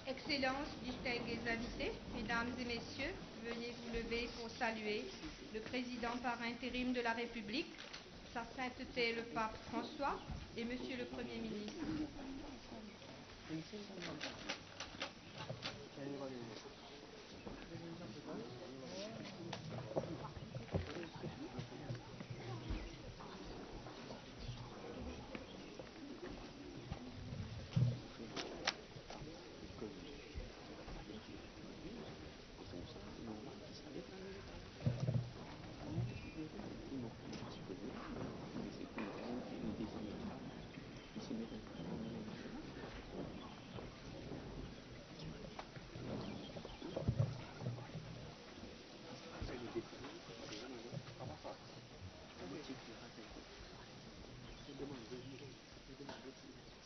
Excellences, distingués invités, Mesdames et Messieurs, veuillez vous lever pour saluer le président par intérim de la République, Sa Sainteté le Pape François et Monsieur le Premier ministre.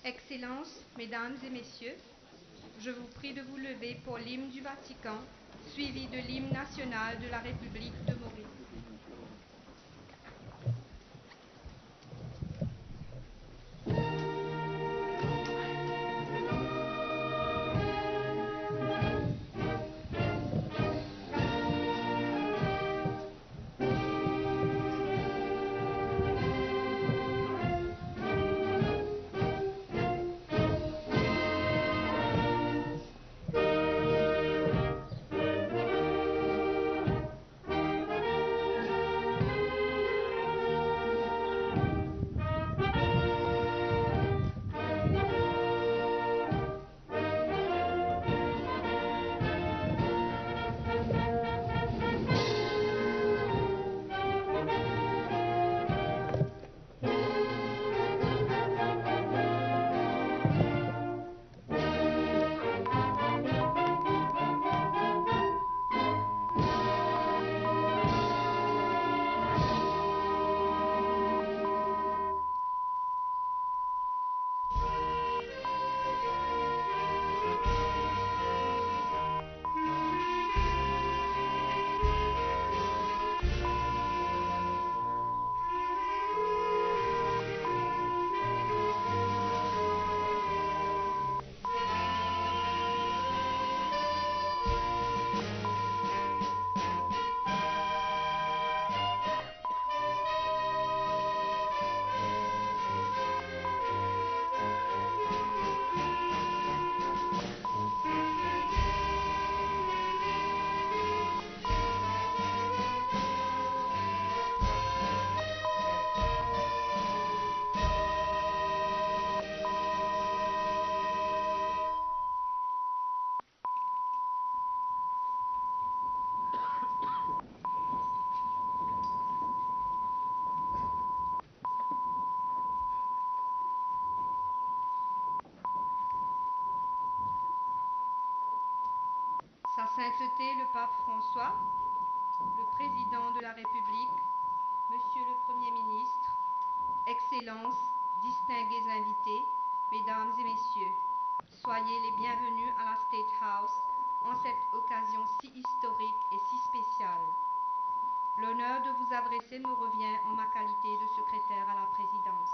Excellences, Mesdames et Messieurs, je vous prie de vous lever pour l'hymne du Vatican, suivi de l'hymne national de la République de Maurice. Sa Sainteté le Pape François, le Président de la République, Monsieur le Premier ministre, Excellences, distingués invités, Mesdames et Messieurs, soyez les bienvenus à la State House en cette occasion si historique et si spéciale. L'honneur de vous adresser me revient en ma qualité de secrétaire à la présidence.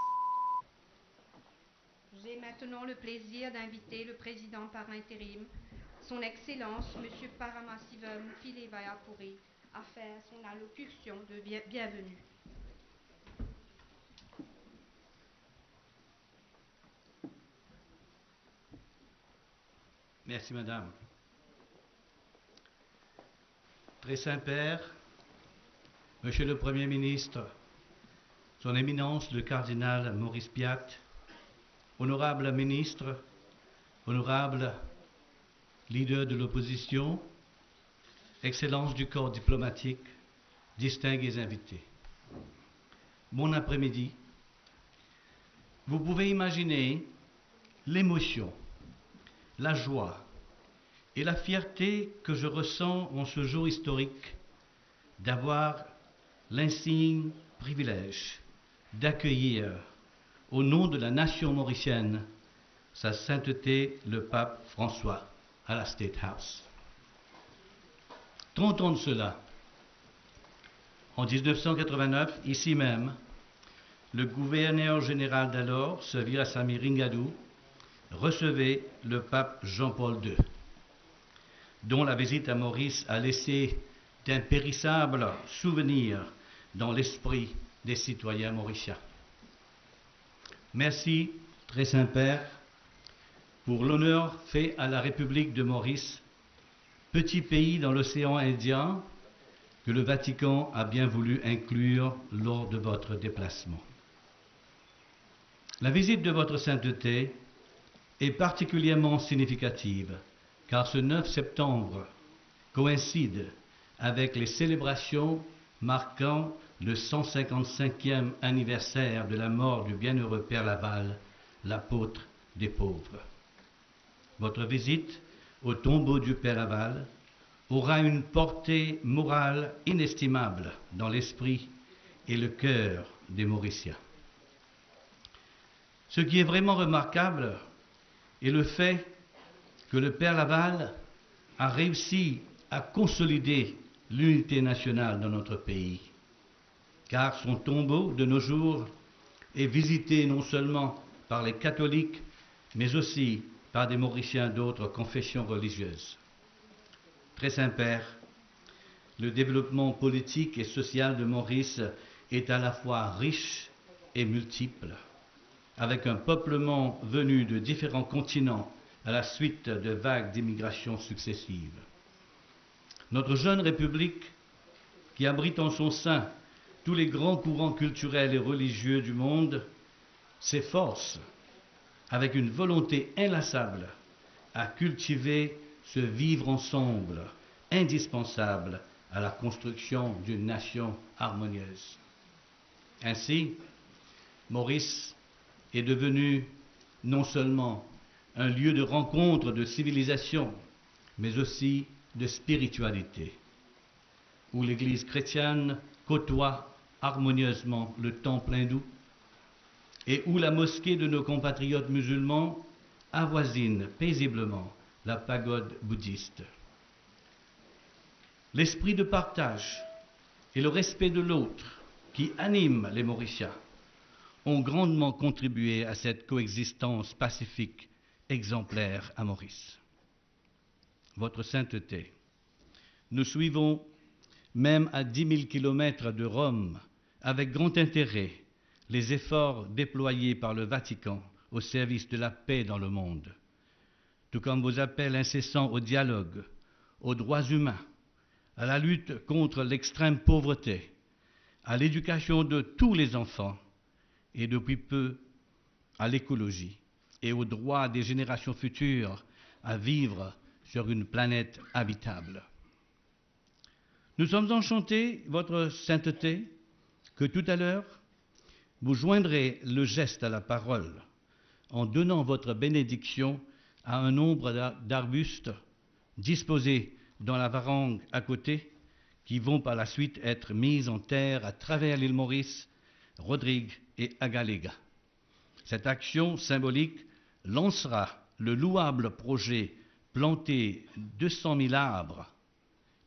J'ai maintenant le plaisir d'inviter le président par intérim, Son Excellence, M. Paramasivam Pillai-Vayapuri, à faire son allocution de bienvenue. Merci, Madame. Très Saint-Père, Monsieur le Premier ministre, Son Éminence le cardinal Maurice Piat, honorable ministre, honorable leader de l'opposition, Excellences du corps diplomatique, distingués invités. Bon après-midi. Vous pouvez imaginer l'émotion, la joie et la fierté que je ressens en ce jour historique d'avoir l'insigne privilège d'accueillir au nom de la nation mauricienne Sa Sainteté le Pape François à la State House. 30 ans de cela, en 1989, ici même, le gouverneur général d'alors, Sir Samir Ringadou, recevait le pape Jean-Paul II, dont la visite à Maurice a laissé d'impérissables souvenirs dans l'esprit des citoyens mauriciens. Merci, Très Saint-Père, pour l'honneur fait à la République de Maurice, petit pays dans l'océan Indien que le Vatican a bien voulu inclure lors de votre déplacement. La visite de votre sainteté est particulièrement significative car ce 9 septembre coïncide avec les célébrations marquant le 155e anniversaire de la mort du bienheureux Père Laval, l'apôtre des pauvres. Votre visite au tombeau du Père Laval aura une portée morale inestimable dans l'esprit et le cœur des Mauriciens. Ce qui est vraiment remarquable est le fait que le Père Laval a réussi à consolider l'unité nationale dans notre pays, car son tombeau, de nos jours, est visité non seulement par les catholiques, mais aussi par des Mauriciens d'autres confessions religieuses. Très Saint-Père, le développement politique et social de Maurice est à la fois riche et multiple, avec un peuplement venu de différents continents à la suite de vagues d'immigration successives. Notre jeune République, qui abrite en son sein tous les grands courants culturels et religieux du monde, s'efforce, avec une volonté inlassable, à cultiver ce vivre ensemble indispensable à la construction d'une nation harmonieuse. Ainsi, Maurice est devenu non seulement un lieu de rencontre de civilisation, mais aussi de spiritualité, où l'Église chrétienne côtoie harmonieusement le temple hindou et où la mosquée de nos compatriotes musulmans avoisine paisiblement la pagode bouddhiste. L'esprit de partage et le respect de l'autre qui animent les Mauriciens ont grandement contribué à cette coexistence pacifique exemplaire à Maurice. Votre sainteté, nous suivons même à 10 000 kilomètres de Rome avec grand intérêt les efforts déployés par le Vatican au service de la paix dans le monde, tout comme vos appels incessants au dialogue, aux droits humains, à la lutte contre l'extrême pauvreté, à l'éducation de tous les enfants et depuis peu à l'écologie et aux droits des générations futures à vivre sur une planète habitable. Nous sommes enchantés, votre sainteté, que tout à l'heure, vous joindrez le geste à la parole en donnant votre bénédiction à un nombre d'arbustes disposés dans la varangue à côté, qui vont par la suite être mis en terre à travers l'île Maurice, Rodrigue et Agalega. Cette action symbolique lancera le louable projet Planter 200 000 arbres,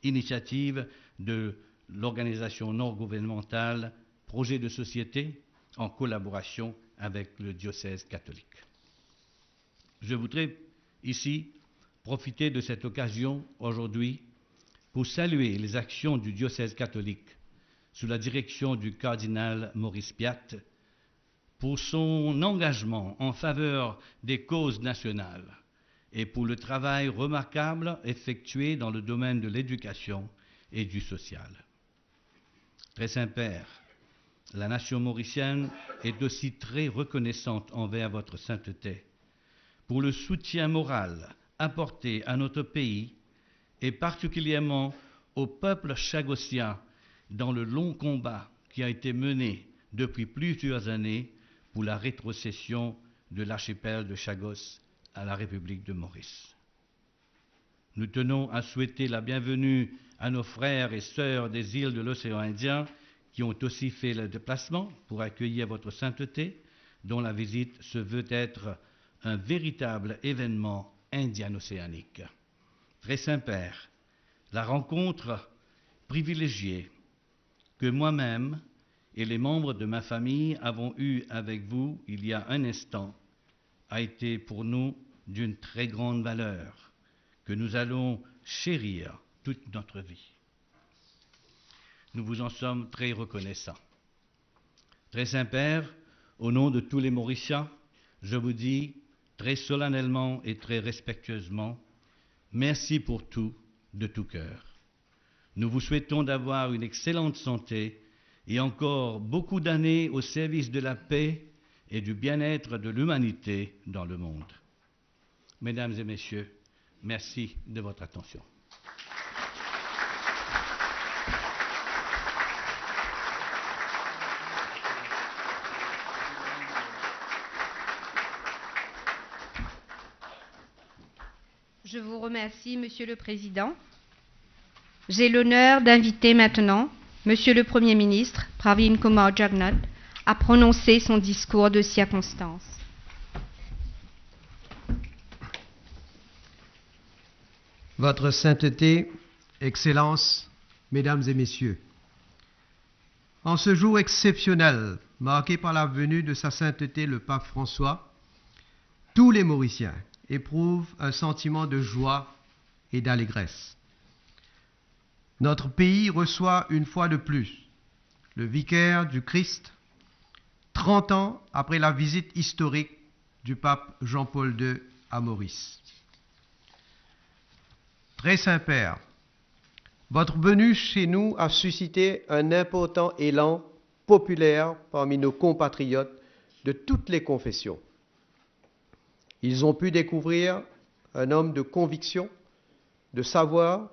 initiative de l'organisation non gouvernementale Projet de société en collaboration avec le diocèse catholique. Je voudrais ici profiter de cette occasion aujourd'hui pour saluer les actions du diocèse catholique sous la direction du cardinal Maurice Piat pour son engagement en faveur des causes nationales et pour le travail remarquable effectué dans le domaine de l'éducation et du social. Très Saint-Père, la nation mauricienne est aussi très reconnaissante envers votre sainteté pour le soutien moral apporté à notre pays et particulièrement au peuple chagossien dans le long combat qui a été mené depuis plusieurs années pour la rétrocession de l'archipel de Chagos à la République de Maurice. Nous tenons à souhaiter la bienvenue à nos frères et sœurs des îles de l'océan Indien qui ont aussi fait le déplacement pour accueillir votre sainteté, dont la visite se veut être un véritable événement indien-océanique. Très Saint-Père, la rencontre privilégiée que moi-même et les membres de ma famille avons eue avec vous il y a un instant a été pour nous d'une très grande valeur, que nous allons chérir toute notre vie. Nous vous en sommes très reconnaissants. Très Saint-Père, au nom de tous les Mauriciens, je vous dis très solennellement et très respectueusement, merci pour tout, de tout cœur. Nous vous souhaitons d'avoir une excellente santé et encore beaucoup d'années au service de la paix et du bien-être de l'humanité dans le monde. Mesdames et messieurs, merci de votre attention. Je vous remercie, Monsieur le Président. J'ai l'honneur d'inviter maintenant Monsieur le Premier ministre, Pravin Kumar Jugnauth, à prononcer son discours de circonstance. Votre Sainteté, Excellences, Mesdames et Messieurs, en ce jour exceptionnel, marqué par la venue de Sa Sainteté le Pape François, tous les Mauriciens éprouvent un sentiment de joie et d'allégresse. Notre pays reçoit une fois de plus le vicaire du Christ, 30 ans après la visite historique du pape Jean-Paul II à Maurice. Très Saint-Père, votre venue chez nous a suscité un important élan populaire parmi nos compatriotes de toutes les confessions. Ils ont pu découvrir un homme de conviction, de savoir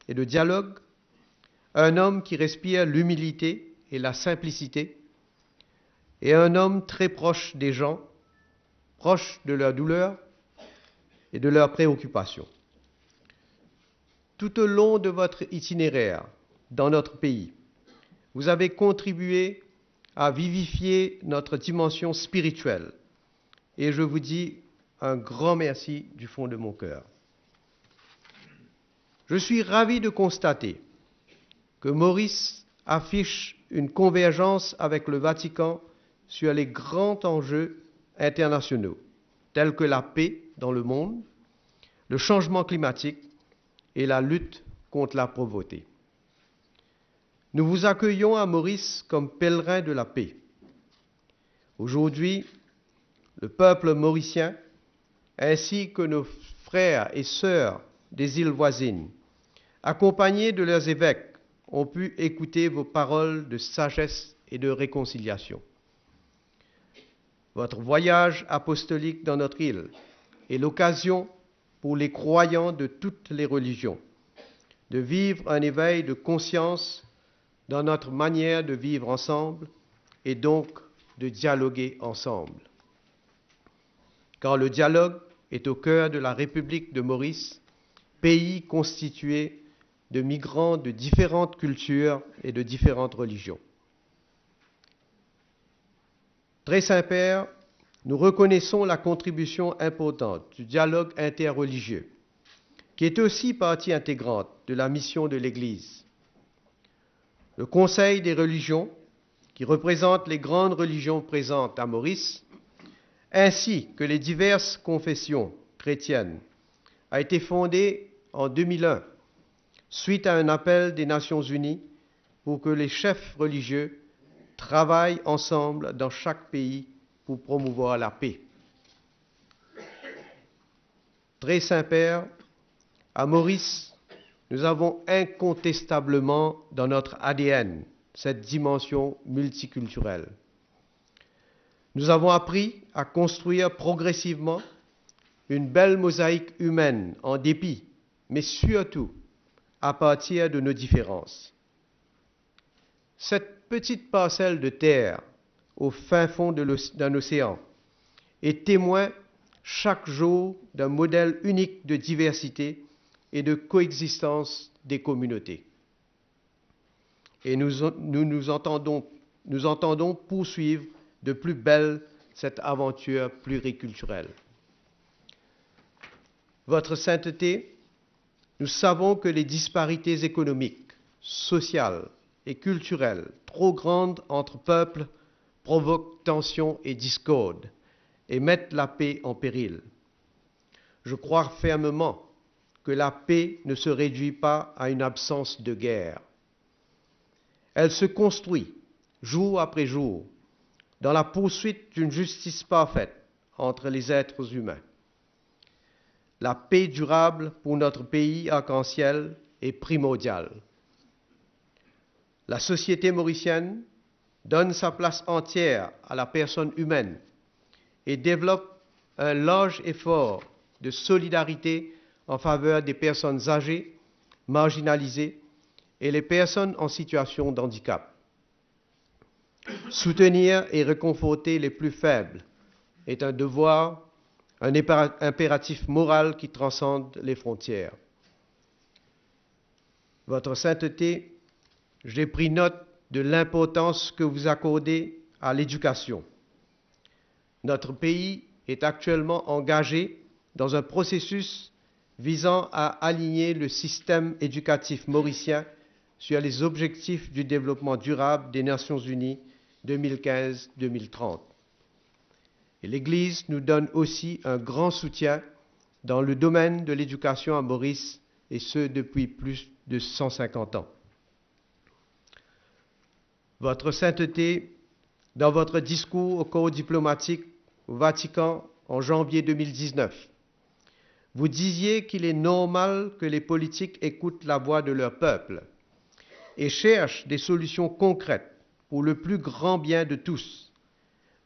et de dialogue, un homme qui respire l'humilité et la simplicité, et un homme très proche des gens, proche de leurs douleurs et de leurs préoccupations. Tout au long de votre itinéraire dans notre pays, vous avez contribué à vivifier notre dimension spirituelle, et je vous dis un grand merci du fond de mon cœur. Je suis ravi de constater que Maurice affiche une convergence avec le Vatican sur les grands enjeux internationaux, tels que la paix dans le monde, le changement climatique et la lutte contre la pauvreté. Nous vous accueillons à Maurice comme pèlerins de la paix. Aujourd'hui, le peuple mauricien, ainsi que nos frères et sœurs des îles voisines, accompagnés de leurs évêques, ont pu écouter vos paroles de sagesse et de réconciliation. Votre voyage apostolique dans notre île est l'occasion pour les croyants de toutes les religions de vivre un éveil de conscience dans notre manière de vivre ensemble et donc de dialoguer ensemble. Car le dialogue est au cœur de la République de Maurice, pays constitué de migrants de différentes cultures et de différentes religions. Très Saint-Père, nous reconnaissons la contribution importante du dialogue interreligieux, qui est aussi partie intégrante de la mission de l'Église. Le Conseil des religions, qui représente les grandes religions présentes à Maurice, ainsi que les diverses confessions chrétiennes, a été fondé en 2001, suite à un appel des Nations Unies pour que les chefs religieux travaillent ensemble dans chaque pays pour promouvoir la paix. Très Saint-Père, à Maurice, nous avons incontestablement dans notre ADN cette dimension multiculturelle. Nous avons appris à construire progressivement une belle mosaïque humaine en dépit, mais surtout à partir de nos différences. Cette petite parcelle de terre au fin fond d'un océan est témoin chaque jour d'un modèle unique de diversité et de coexistence des communautés. Et nous entendons poursuivre de plus belle cette aventure pluriculturelle. Votre Sainteté, nous savons que les disparités économiques, sociales et culturelles trop grandes entre peuples provoquent tensions et discorde et mettent la paix en péril. Je crois fermement que la paix ne se réduit pas à une absence de guerre. Elle se construit jour après jour dans la poursuite d'une justice parfaite entre les êtres humains. La paix durable pour notre pays arc-en-ciel est primordiale. La société mauricienne donne sa place entière à la personne humaine et développe un large effort de solidarité en faveur des personnes âgées, marginalisées et les personnes en situation de handicap. Soutenir et réconforter les plus faibles est un devoir, un impératif moral qui transcende les frontières. Votre Sainteté, j'ai pris note de l'importance que vous accordez à l'éducation. Notre pays est actuellement engagé dans un processus visant à aligner le système éducatif mauricien sur les objectifs du développement durable des Nations Unies 2015-2030. Et l'Église nous donne aussi un grand soutien dans le domaine de l'éducation à Maurice, et ce depuis plus de 150 ans. Votre Sainteté, dans votre discours au corps diplomatique au Vatican en janvier 2019, vous disiez qu'il est normal que les politiques écoutent la voix de leur peuple et cherchent des solutions concrètes pour le plus grand bien de tous,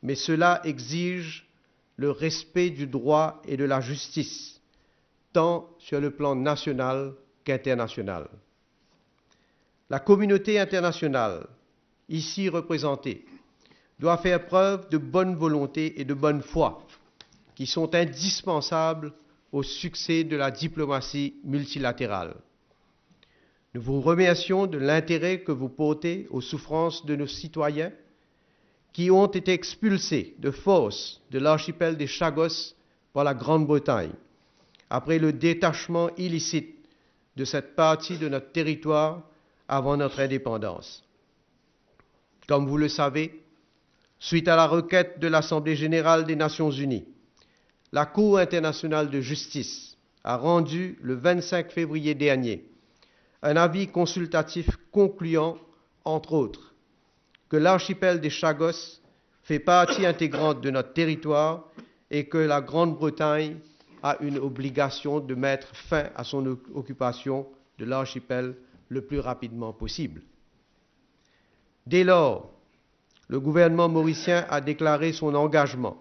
mais cela exige le respect du droit et de la justice, tant sur le plan national qu'international. La communauté internationale, ici représentée, doit faire preuve de bonne volonté et de bonne foi, qui sont indispensables au succès de la diplomatie multilatérale. Nous vous remercions de l'intérêt que vous portez aux souffrances de nos citoyens qui ont été expulsés de force de l'archipel des Chagos par la Grande-Bretagne, après le détachement illicite de cette partie de notre territoire avant notre indépendance. Comme vous le savez, suite à la requête de l'Assemblée générale des Nations unies, la Cour internationale de justice a rendu le 25 février dernier un avis consultatif concluant, entre autres, que l'archipel des Chagos fait partie intégrante de notre territoire et que la Grande-Bretagne a une obligation de mettre fin à son occupation de l'archipel le plus rapidement possible. Dès lors, le gouvernement mauricien a déclaré son engagement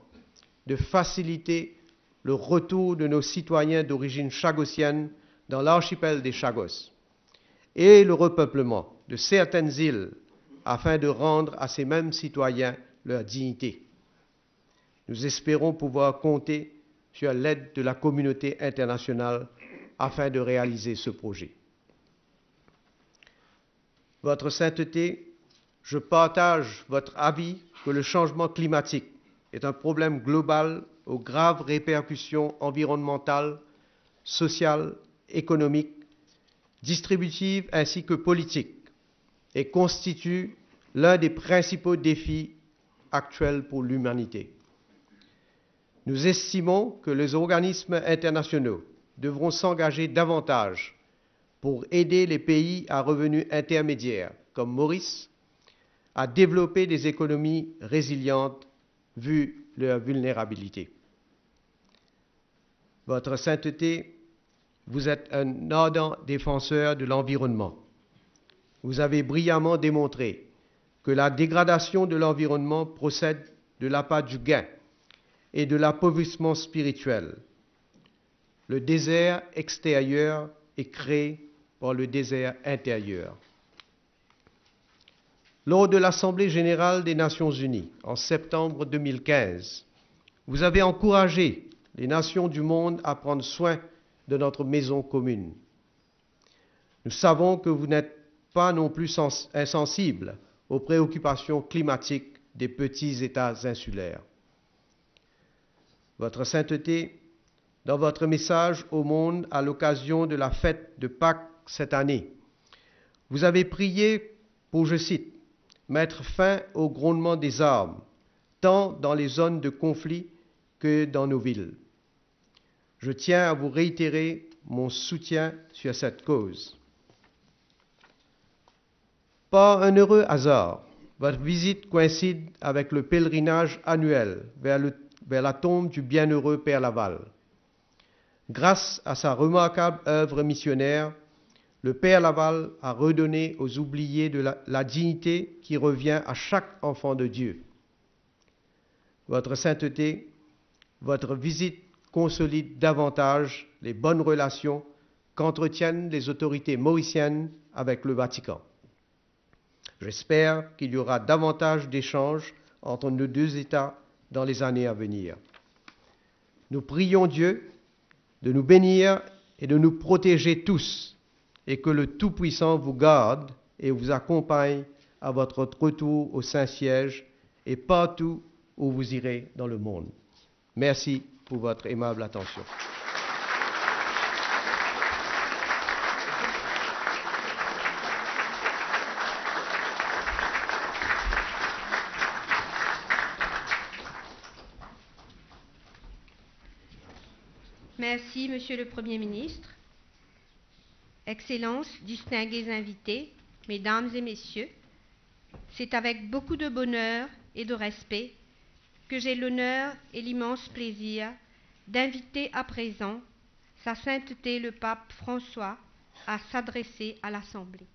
de faciliter le retour de nos citoyens d'origine chagossienne dans l'archipel des Chagos et le repeuplement de certaines îles afin de rendre à ces mêmes citoyens leur dignité. Nous espérons pouvoir compter sur l'aide de la communauté internationale afin de réaliser ce projet. Votre Sainteté, je partage votre avis que le changement climatique est un problème global aux graves répercussions environnementales, sociales, économiques, distributives ainsi que politiques et constitue l'un des principaux défis actuels pour l'humanité. Nous estimons que les organismes internationaux devront s'engager davantage pour aider les pays à revenus intermédiaires, comme Maurice, à développer des économies résilientes vu leur vulnérabilité. Votre Sainteté, vous êtes un ardent défenseur de l'environnement. Vous avez brillamment démontré que la dégradation de l'environnement procède de l'appât du gain et de l'appauvrissement spirituel. Le désert extérieur est créé par le désert intérieur. Lors de l'Assemblée générale des Nations unies en septembre 2015, vous avez encouragé les nations du monde à prendre soin de notre maison commune. Nous savons que vous n'êtes pas non plus insensibles aux préoccupations climatiques des petits États insulaires. Votre Sainteté, dans votre message au monde à l'occasion de la fête de Pâques cette année. Vous avez prié pour, je cite, « mettre fin au grondement des armes, tant dans les zones de conflit que dans nos villes ». Je tiens à vous réitérer mon soutien sur cette cause. Par un heureux hasard, votre visite coïncide avec le pèlerinage annuel vers la tombe du bienheureux Père Laval. Grâce à sa remarquable œuvre missionnaire, le Père Laval a redonné aux oubliés de la dignité qui revient à chaque enfant de Dieu. Votre sainteté, votre visite consolide davantage les bonnes relations qu'entretiennent les autorités mauriciennes avec le Vatican. J'espère qu'il y aura davantage d'échanges entre nos deux États dans les années à venir. Nous prions Dieu de nous bénir et de nous protéger tous, et que le Tout-Puissant vous garde et vous accompagne à votre retour au Saint-Siège et partout où vous irez dans le monde. Merci pour votre aimable attention. Merci, Monsieur le Premier ministre. Excellences, distingués invités, Mesdames et Messieurs, c'est avec beaucoup de bonheur et de respect que j'ai l'honneur et l'immense plaisir d'inviter à présent Sa Sainteté le Pape François à s'adresser à l'Assemblée.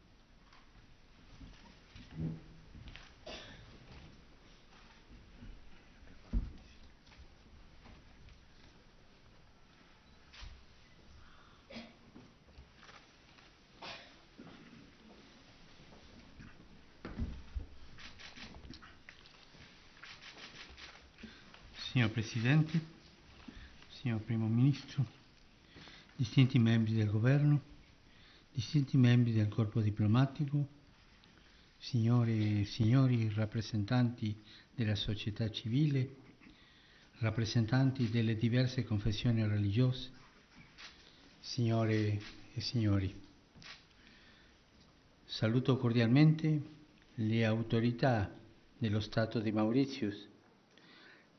Signor Presidente, signor Primo Ministro, distinti membri del Governo, distinti membri del Corpo Diplomatico, signore e signori rappresentanti della società civile, rappresentanti delle diverse confessioni religiose, signore e signori. Saluto cordialmente le autorità dello Stato di Mauritius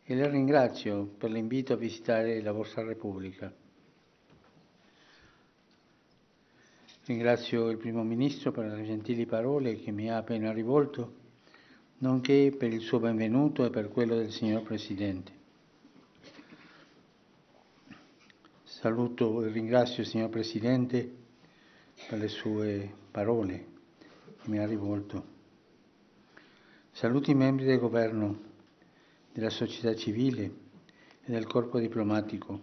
e le ringrazio per l'invito a visitare la vostra Repubblica. Ringrazio il Primo Ministro per le gentili parole che mi ha appena rivolto, nonché per il suo benvenuto e per quello del signor Presidente. Saluto e ringrazio il signor Presidente per le sue parole che mi ha rivolto. Saluto i membri del Governo, della società civile e del corpo diplomatico.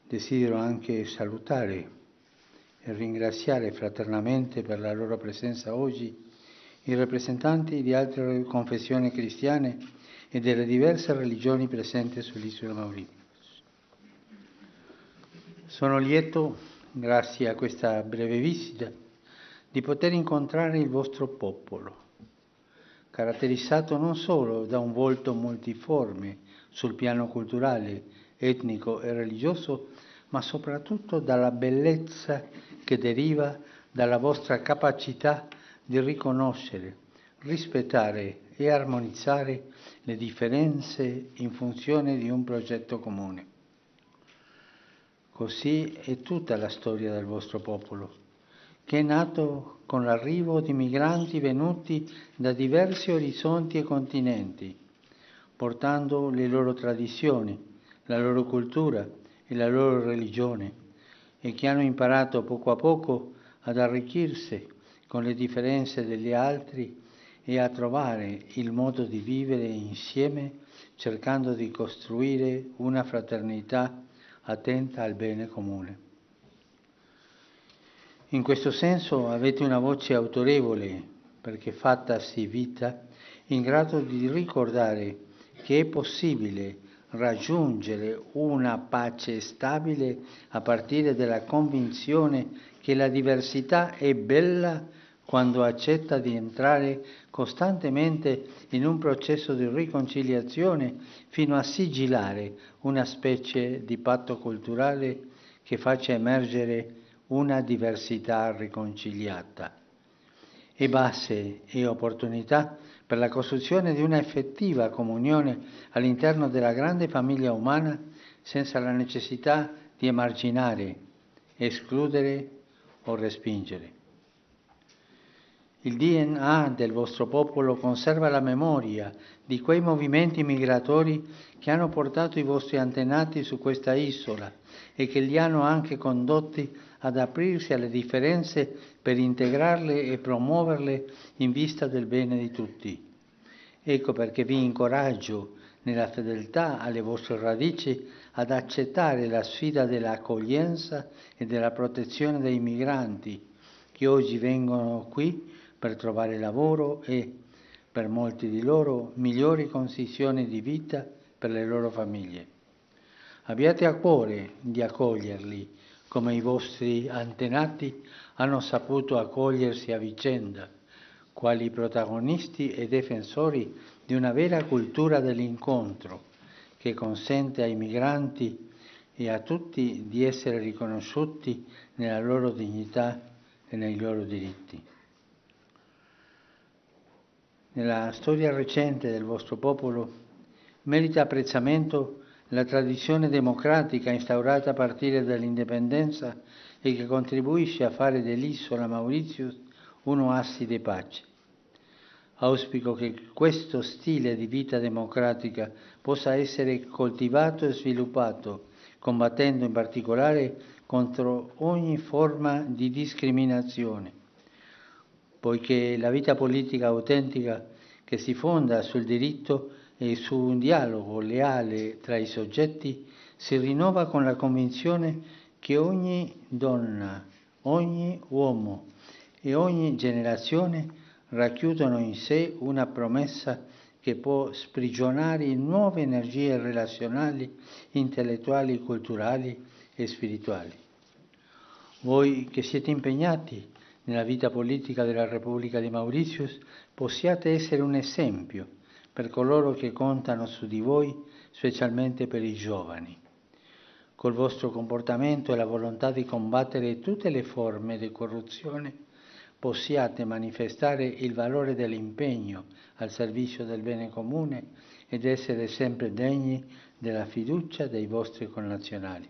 Desidero anche salutare e ringraziare fraternamente per la loro presenza oggi i rappresentanti di altre confessioni cristiane e delle diverse religioni presenti sull'isola Mauritius. Sono lieto, grazie a questa breve visita, di poter incontrare il vostro popolo, caratterizzato non solo da un volto multiforme sul piano culturale, etnico e religioso, ma soprattutto dalla bellezza che deriva dalla vostra capacità di riconoscere, rispettare e armonizzare le differenze in funzione di un progetto comune. Così è tutta la storia del vostro popolo, che è nato con l'arrivo di migranti venuti da diversi orizzonti e continenti, portando le loro tradizioni, la loro cultura e la loro religione, e che hanno imparato poco a poco ad arricchirsi con le differenze degli altri e a trovare il modo di vivere insieme, cercando di costruire una fraternità attenta al bene comune. In questo senso avete una voce autorevole, perché fattasi vita, in grado di ricordare che è possibile raggiungere una pace stabile a partire dalla convinzione che la diversità è bella quando accetta di entrare costantemente in un processo di riconciliazione fino a sigillare una specie di patto culturale che faccia emergere una diversità riconciliata. È base e opportunità per la costruzione di una effettiva comunione all'interno della grande famiglia umana senza la necessità di emarginare, escludere o respingere. Il DNA del vostro popolo conserva la memoria di quei movimenti migratori che hanno portato i vostri antenati su questa isola e che li hanno anche condotti ad aprirsi alle differenze per integrarle e promuoverle in vista del bene di tutti. Ecco perché vi incoraggio, nella fedeltà alle vostre radici, ad accettare la sfida dell'accoglienza e della protezione dei migranti che oggi vengono qui per trovare lavoro e, per molti di loro, migliori condizioni di vita per le loro famiglie. Abbiate a cuore di accoglierli come i vostri antenati hanno saputo accogliersi a vicenda, quali protagonisti e difensori di una vera cultura dell'incontro che consente ai migranti e a tutti di essere riconosciuti nella loro dignità e nei loro diritti. Nella storia recente del vostro popolo merita apprezzamento la tradizione democratica instaurata a partire dall'indipendenza e che contribuisce a fare dell'isola Mauritius un'oasi di pace. Auspico che questo stile di vita democratica possa essere coltivato e sviluppato, combattendo in particolare contro ogni forma di discriminazione, poiché la vita politica autentica che si fonda sul diritto e su un dialogo leale tra i soggetti si rinnova con la convinzione che ogni donna, ogni uomo e ogni generazione racchiudono in sé una promessa che può sprigionare nuove energie relazionali, intellettuali, culturali e spirituali. Voi che siete impegnati nella vita politica della Repubblica di Mauritius, possiate essere un esempio per coloro che contano su di voi, specialmente per i giovani. Col vostro comportamento e la volontà di combattere tutte le forme di corruzione, possiate manifestare il valore dell'impegno al servizio del bene comune ed essere sempre degni della fiducia dei vostri connazionali.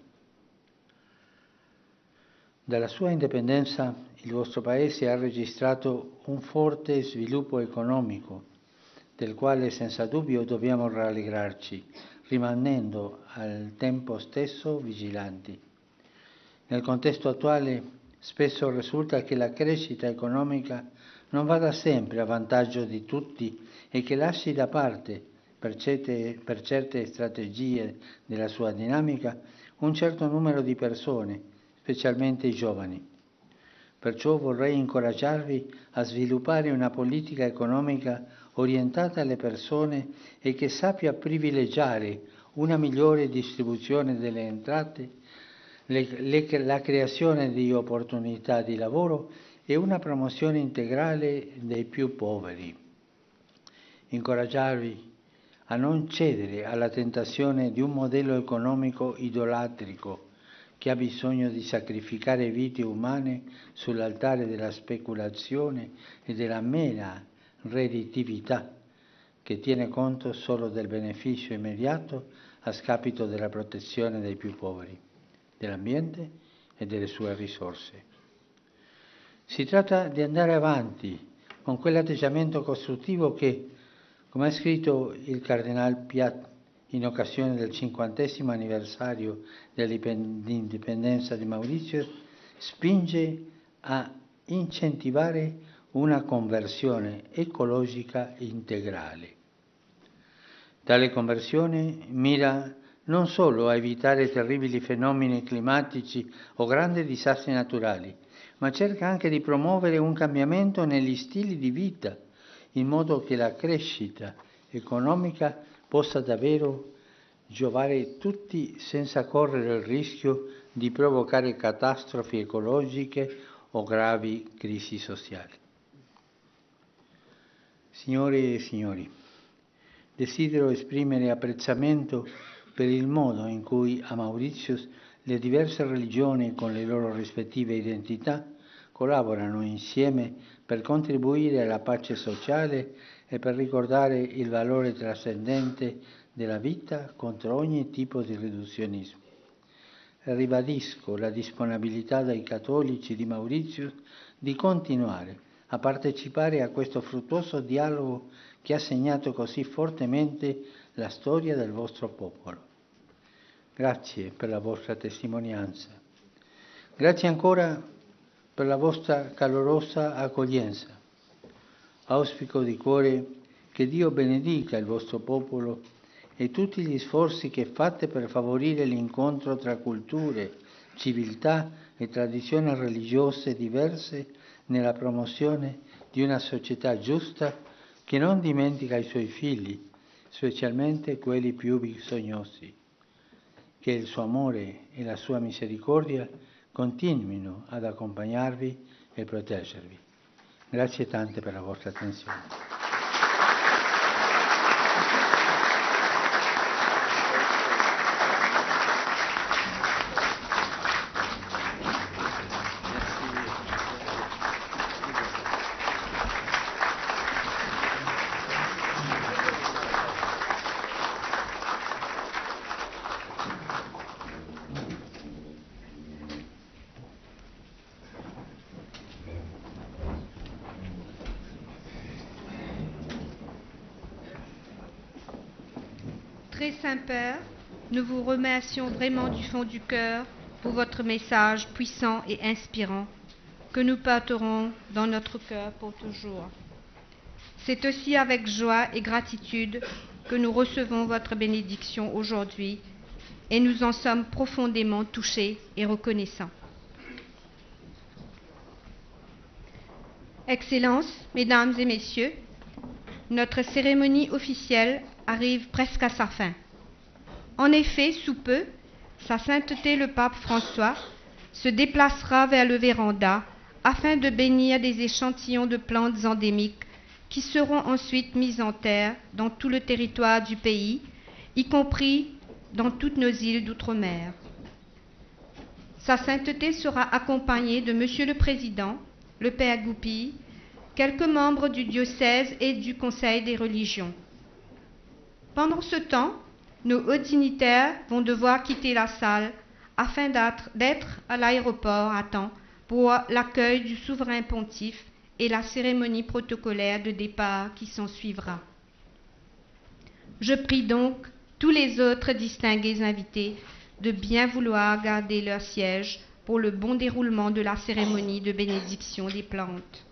Dalla sua indipendenza il vostro Paese ha registrato un forte sviluppo economico, del quale senza dubbio dobbiamo rallegrarci, rimanendo al tempo stesso vigilanti. Nel contesto attuale spesso risulta che la crescita economica non vada sempre a vantaggio di tutti e che lasci da parte, per certe strategie della sua dinamica, un certo numero di persone, specialmente i giovani. Perciò vorrei incoraggiarvi a sviluppare una politica economica orientata alle persone e che sappia privilegiare una migliore distribuzione delle entrate, la creazione di opportunità di lavoro e una promozione integrale dei più poveri. Incoraggiarvi a non cedere alla tentazione di un modello economico idolatrico che ha bisogno di sacrificare vite umane sull'altare della speculazione e della mera redditività, che tiene conto solo del beneficio immediato a scapito della protezione dei più poveri, dell'ambiente e delle sue risorse. Si tratta di andare avanti con quell'atteggiamento costruttivo che, come ha scritto il Cardinal Piat in occasione del 50° anniversario dell'indipendenza di Mauritius, spinge a incentivare una conversione ecologica integrale. Tale conversione mira non solo a evitare terribili fenomeni climatici o grandi disastri naturali, ma cerca anche di promuovere un cambiamento negli stili di vita, in modo che la crescita economica possa davvero giovare tutti senza correre il rischio di provocare catastrofi ecologiche o gravi crisi sociali. Signore e signori, desidero esprimere apprezzamento per il modo in cui a Mauritius le diverse religioni con le loro rispettive identità collaborano insieme per contribuire alla pace sociale e per ricordare il valore trascendente della vita contro ogni tipo di riduzionismo. Ribadisco la disponibilità dei cattolici di Mauritius di continuare a partecipare a questo fruttuoso dialogo che ha segnato così fortemente la storia del vostro popolo. Grazie per la vostra testimonianza. Grazie ancora per la vostra calorosa accoglienza. Auspico di cuore che Dio benedica il vostro popolo e tutti gli sforzi che fate per favorire l'incontro tra culture, civiltà e tradizioni religiose diverse nella promozione di una società giusta che non dimentica i suoi figli, specialmente quelli più bisognosi. Che il suo amore e la sua misericordia continuino ad accompagnarvi e proteggervi. Grazie tante per la vostra attenzione. Très Saint-Père, nous vous remercions vraiment du fond du cœur pour votre message puissant et inspirant que nous porterons dans notre cœur pour toujours. C'est aussi avec joie et gratitude que nous recevons votre bénédiction aujourd'hui et nous en sommes profondément touchés et reconnaissants. Excellences, Mesdames et Messieurs, notre cérémonie officielle arrive presque à sa fin. En effet, sous peu, Sa Sainteté le Pape François se déplacera vers le véranda afin de bénir des échantillons de plantes endémiques qui seront ensuite mises en terre dans tout le territoire du pays, y compris dans toutes nos îles d'outre-mer. Sa Sainteté sera accompagnée de Monsieur le Président, le Père Goupil, quelques membres du diocèse et du Conseil des religions. Pendant ce temps, nos hauts dignitaires vont devoir quitter la salle afin d'être à l'aéroport à temps pour l'accueil du souverain pontife et la cérémonie protocolaire de départ qui s'ensuivra. Je prie donc tous les autres distingués invités de bien vouloir garder leur siège pour le bon déroulement de la cérémonie de bénédiction des plantes.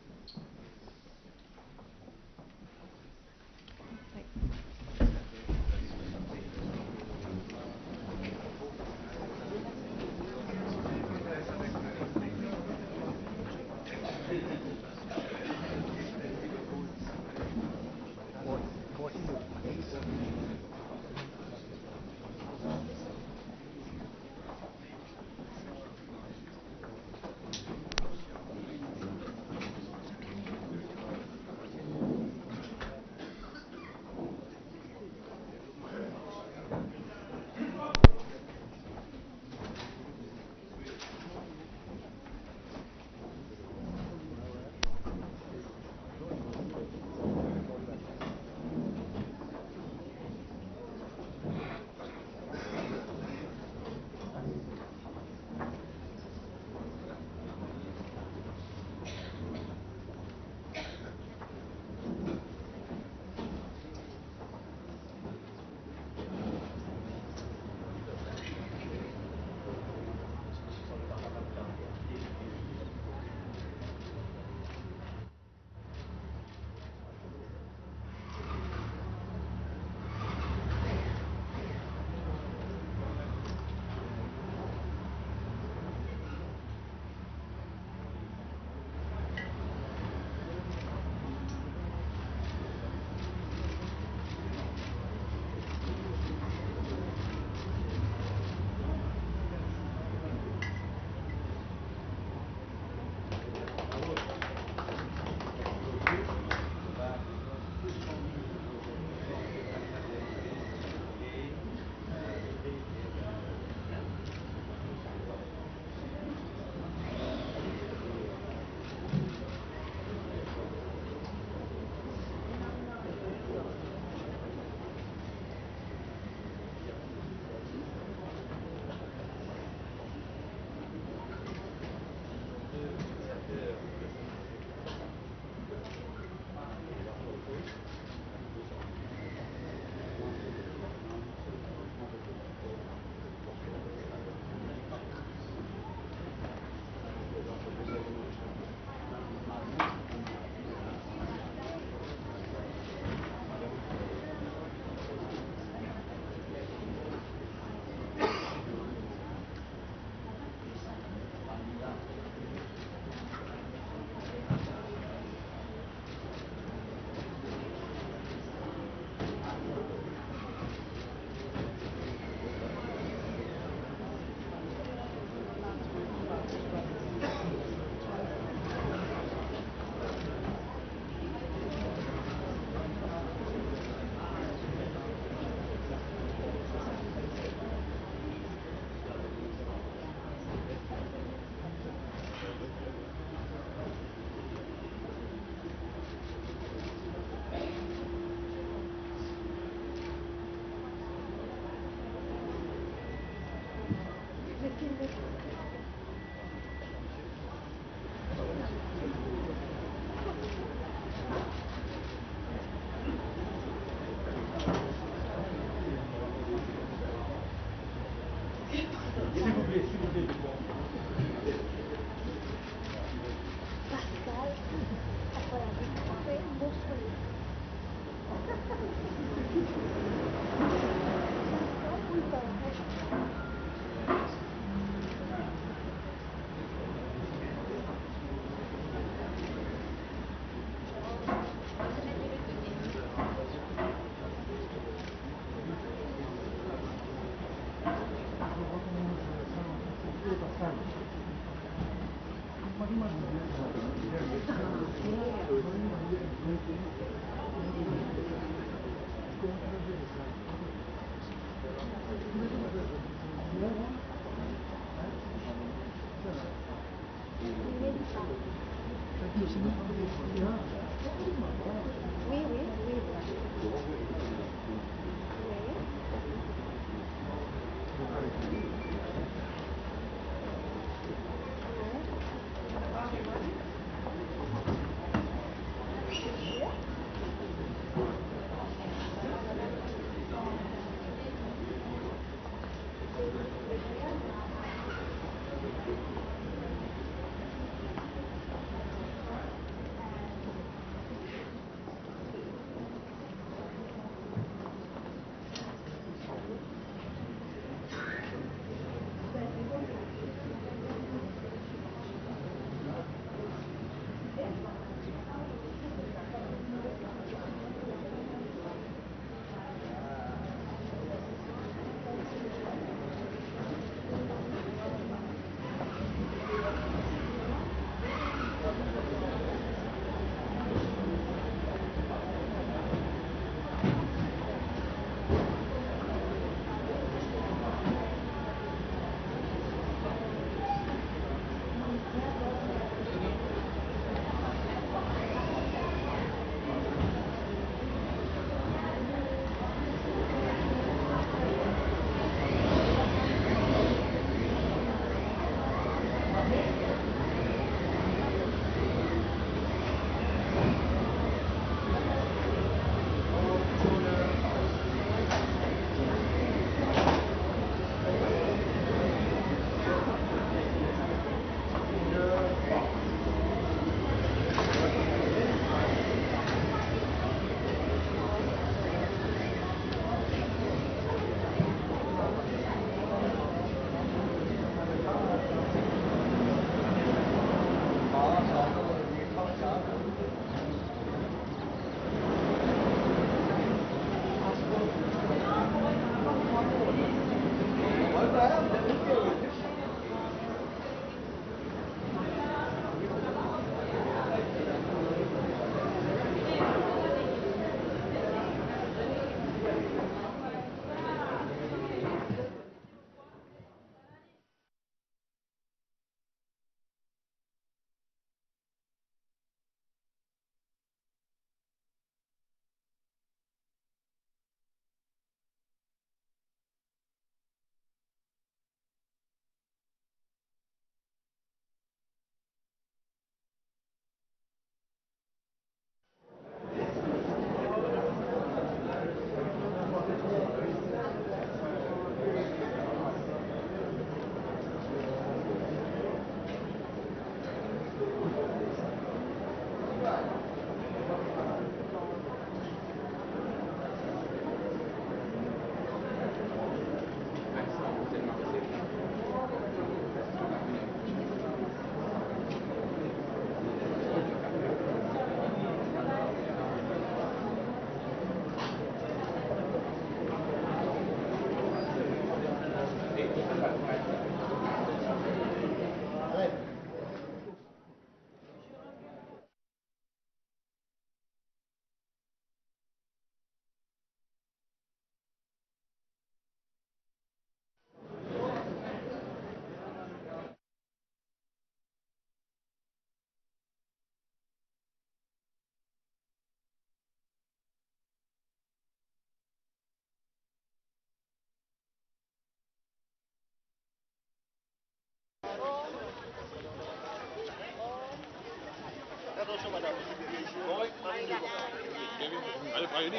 Allez, Bayoni.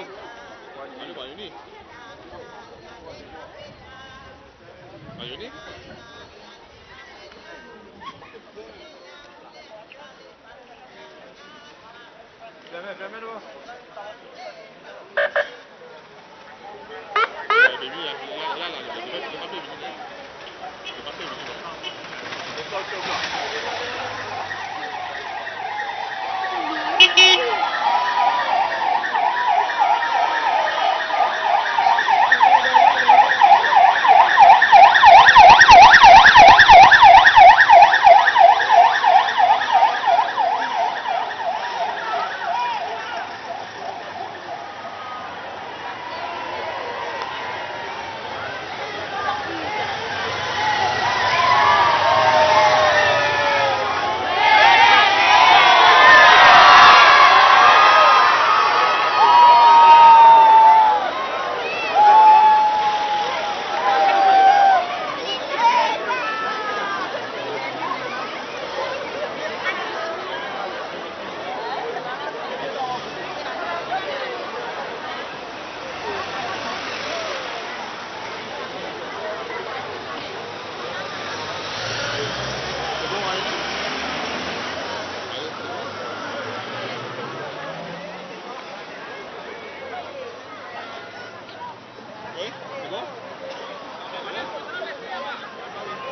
Allez, Bayoni. Bayoni. Fermez-le. Là, le papier est venu. Le papier est venu. Oui, c'est bon?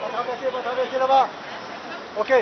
Va traverser là-bas. Ok.